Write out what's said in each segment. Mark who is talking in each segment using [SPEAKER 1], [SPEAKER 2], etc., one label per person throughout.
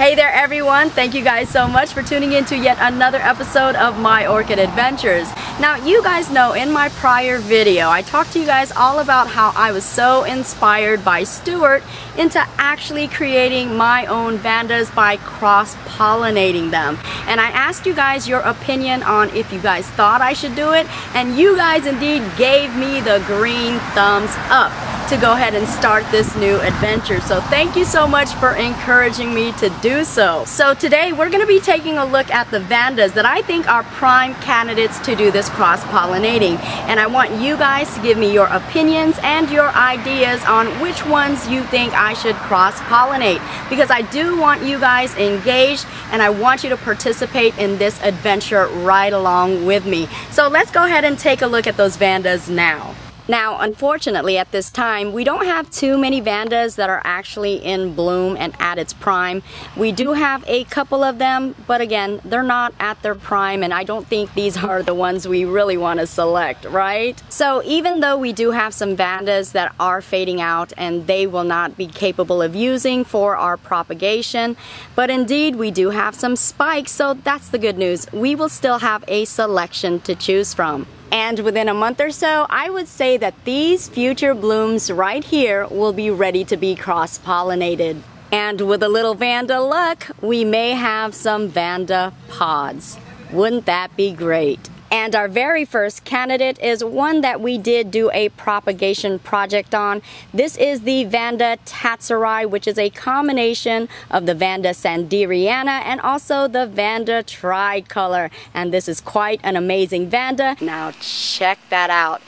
[SPEAKER 1] Hey there everyone, thank you guys so much for tuning in to yet another episode of My Orchid Adventures. Now you guys know in my prior video I talked to you guys all about how I was so inspired by Stuart into actually creating my own vandas by cross-pollinating them. And I asked you guys your opinion on if you guys thought I should do it, and you guys indeed gave me the green thumbs up to go ahead and start this new adventure. So thank you so much for encouraging me to do so. So today we're going to be taking a look at the vandas that I think are prime candidates to do this cross-pollinating. And I want you guys to give me your opinions and your ideas on which ones you think I should cross-pollinate, because I do want you guys engaged and I want you to participate in this adventure right along with me. So let's go ahead and take a look at those vandas now. Now, unfortunately, at this time, we don't have too many vandas that are actually in bloom and at its prime. We do have a couple of them, but again, they're not at their prime, and I don't think these are the ones we really want to select, right? So even though we do have some vandas that are fading out and they will not be capable of using for our propagation, but indeed we do have some spikes, so that's the good news. We will still have a selection to choose from. And within a month or so, I would say that these future blooms right here will be ready to be cross-pollinated. And with a little vanda luck, we may have some vanda pods. Wouldn't that be great? And our very first candidate is one that we did do a propagation project on. This is the Vanda tatsellata, which is a combination of the Vanda sanderiana and also the Vanda tricolor. And this is quite an amazing Vanda. Now check that out.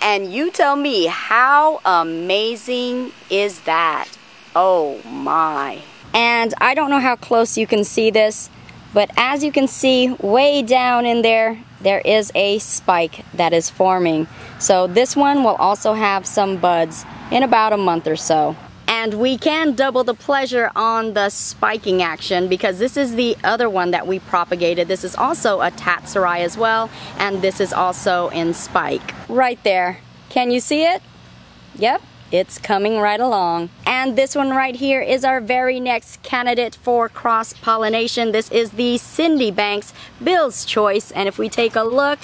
[SPEAKER 1] And you tell me, how amazing is that? Oh my. And I don't know how close you can see this, but as you can see way down in there, there is a spike that is forming. So this one will also have some buds in about a month or so. And we can double the pleasure on the spiking action, because this is the other one that we propagated. This is also a tatsellata as well, and this is also in spike. Right there. Can you see it? Yep. It's coming right along. And this one right here is our very next candidate for cross-pollination. This is the Cindy Banks Bill's Choice. And if we take a look,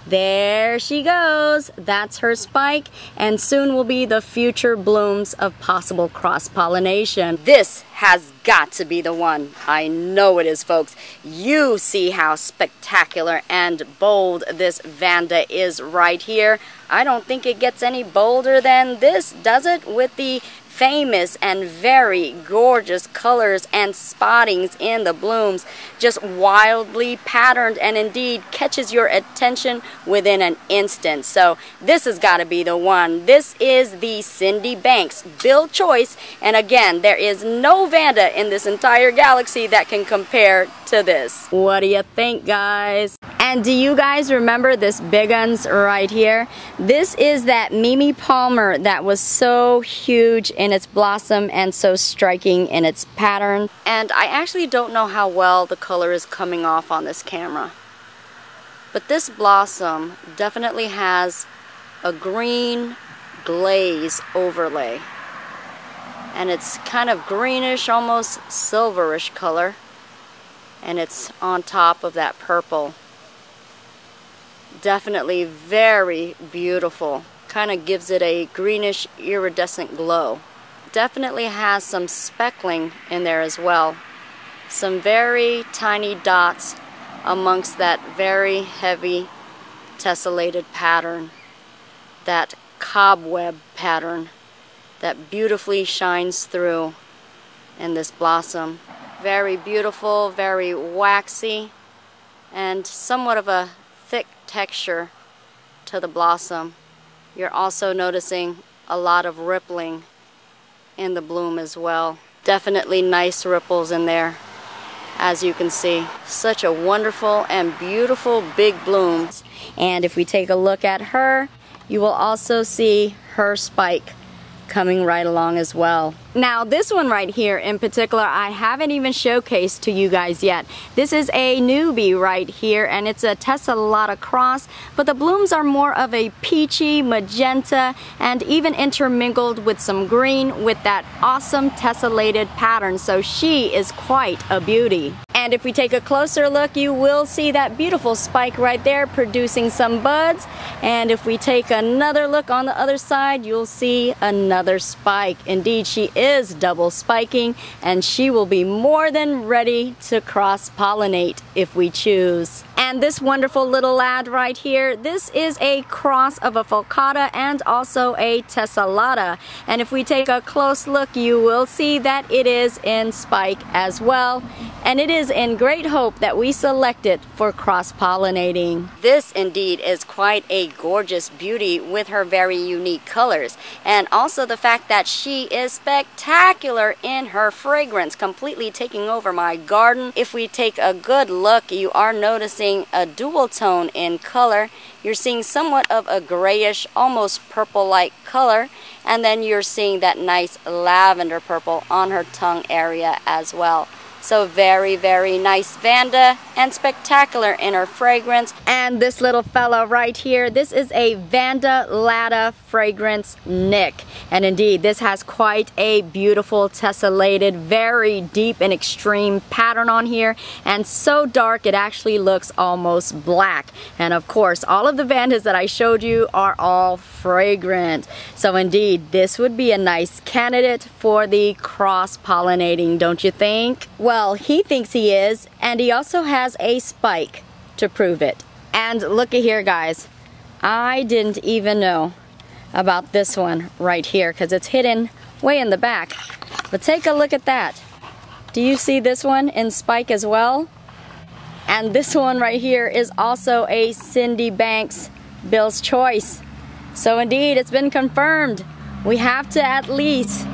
[SPEAKER 1] there she goes. That's her spike, and soon will be the future blooms of possible cross-pollination. This has got to be the one. I know it is, folks. You see how spectacular and bold this vanda is right here. I don't think it gets any bolder than this, does it? With the famous and very gorgeous colors and spottings in the blooms, just wildly patterned, and indeed catches your attention within an instant. So this has got to be the one. This is the Cindy Banks Bill Choice, and again, there is no vanda in this entire galaxy that can compare to this. What do you think, guys? And do you guys remember this big uns right here? This is that Mimi Palmer that was so huge in its blossom and so striking in its pattern. And I actually don't know how well the color is coming off on this camera, but this blossom definitely has a green glaze overlay, and it's kind of greenish, almost silverish color, and it's on top of that purple. Definitely very beautiful. Kind of gives it a greenish iridescent glow. Definitely has some speckling in there as well. Some very tiny dots amongst that very heavy tessellated pattern. That cobweb pattern that beautifully shines through in this blossom. Very beautiful, very waxy, and somewhat of a thick texture to the blossom. You're also noticing a lot of rippling in the bloom as well. Definitely nice ripples in there, as you can see. Such a wonderful and beautiful big bloom. And if we take a look at her, you will also see her spike coming right along as well. Now this one right here in particular, I haven't even showcased to you guys yet. This is a newbie right here, and it's a tessellata cross, but the blooms are more of a peachy, magenta, and even intermingled with some green with that awesome tessellated pattern. So she is quite a beauty. And if we take a closer look, you will see that beautiful spike right there producing some buds. And if we take another look on the other side, you'll see another spike. Indeed, she is double spiking, and she will be more than ready to cross-pollinate if we choose. And this wonderful little lad right here, this is a cross of a falcata and also a tessellata. And if we take a close look, you will see that it is in spike as well. And it is in great hope that we select it for cross-pollinating. This indeed is quite a gorgeous beauty with her very unique colors. And also the fact that she is spectacular in her fragrance, completely taking over my garden. If we take a good look, you are noticing a dual tone in color. You're seeing somewhat of a grayish, almost purple-like color, and then you're seeing that nice lavender purple on her tongue area as well. So very, very nice Vanda, and spectacular in her fragrance. And this little fella right here, this is a Vanda Ladda fragrance nick. And indeed, this has quite a beautiful tessellated, very deep and extreme pattern on here. And so dark, it actually looks almost black. And of course, all of the Vandas that I showed you are all fragrant. So indeed, this would be a nice candidate for the cross-pollinating, don't you think? Well, he thinks he is, and he also has a spike to prove it. And looky here, guys. I didn't even know about this one right here because it's hidden way in the back. But take a look at that. Do you see this one in spike as well? And this one right here is also a Cindy Banks Bill's Choice. So indeed, it's been confirmed. We have to at least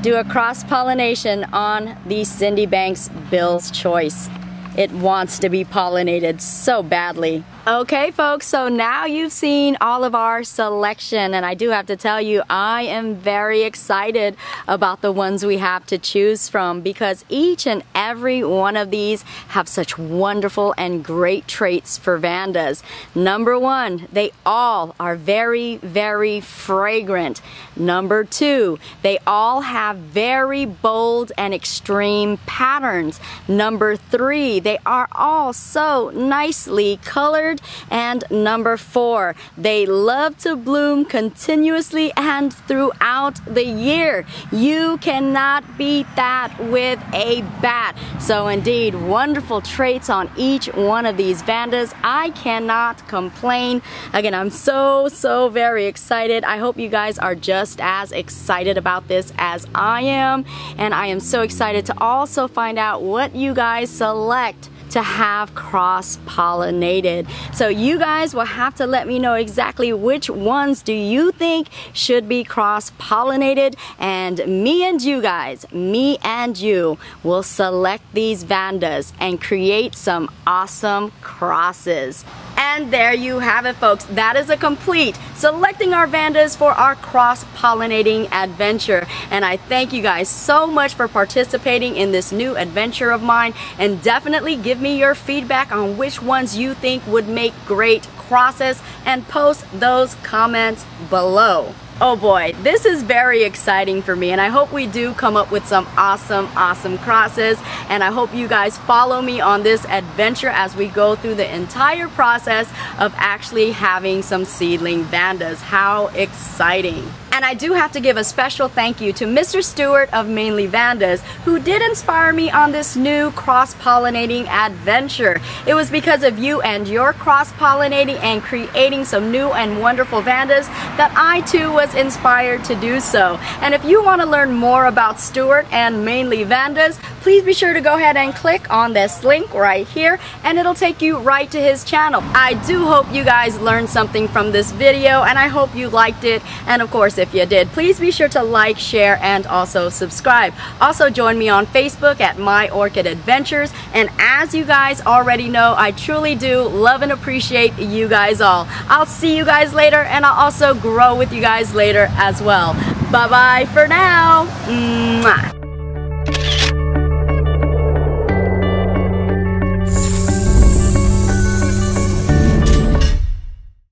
[SPEAKER 1] do a cross-pollination on the Cindy Banks Bill's Choice. It wants to be pollinated so badly. Okay folks, so now you've seen all of our selection, and I do have to tell you, I am very excited about the ones we have to choose from because each and every one of these have such wonderful and great traits for Vandas. Number one, they all are very, very fragrant. Number two, they all have very bold and extreme patterns. Number three, they are all so nicely colored. And number four, they love to bloom continuously and throughout the year. You cannot beat that with a bat. So indeed, wonderful traits on each one of these Vandas. I cannot complain. Again, I'm so very excited. I hope you guys are just as excited about this as I am. And I am so excited to also find out what you guys select to have cross-pollinated. So you guys will have to let me know exactly which ones do you think should be cross-pollinated, and me and you guys, me and you will select these Vandas and create some awesome crosses. And there you have it, folks. That is a complete selecting our Vandas for our cross-pollinating adventure. And I thank you guys so much for participating in this new adventure of mine, and definitely give me your feedback on which ones you think would make great crosses and post those comments below. Oh boy, this is very exciting for me, and I hope we do come up with some awesome crosses, and I hope you guys follow me on this adventure as we go through the entire process of actually having some seedling Vandas. How exciting. And I do have to give a special thank you to Mr. Stewart of Mainly Vandas, who did inspire me on this new cross-pollinating adventure. It was because of you and your cross-pollinating and creating some new and wonderful Vandas that I too was inspired to do so. And if you want to learn more about Stewart and Mainly Vandas, please be sure to go ahead and click on this link right here, and it'll take you right to his channel. I do hope you guys learned something from this video, and I hope you liked it. And of course, if you did, please be sure to like, share, and also subscribe. Also join me on Facebook at My Orchid Adventures, and as you guys already know, I truly do love and appreciate you guys all. I'll see you guys later, and I'll also grow with you guys later as well. Bye-bye for now. Mwah.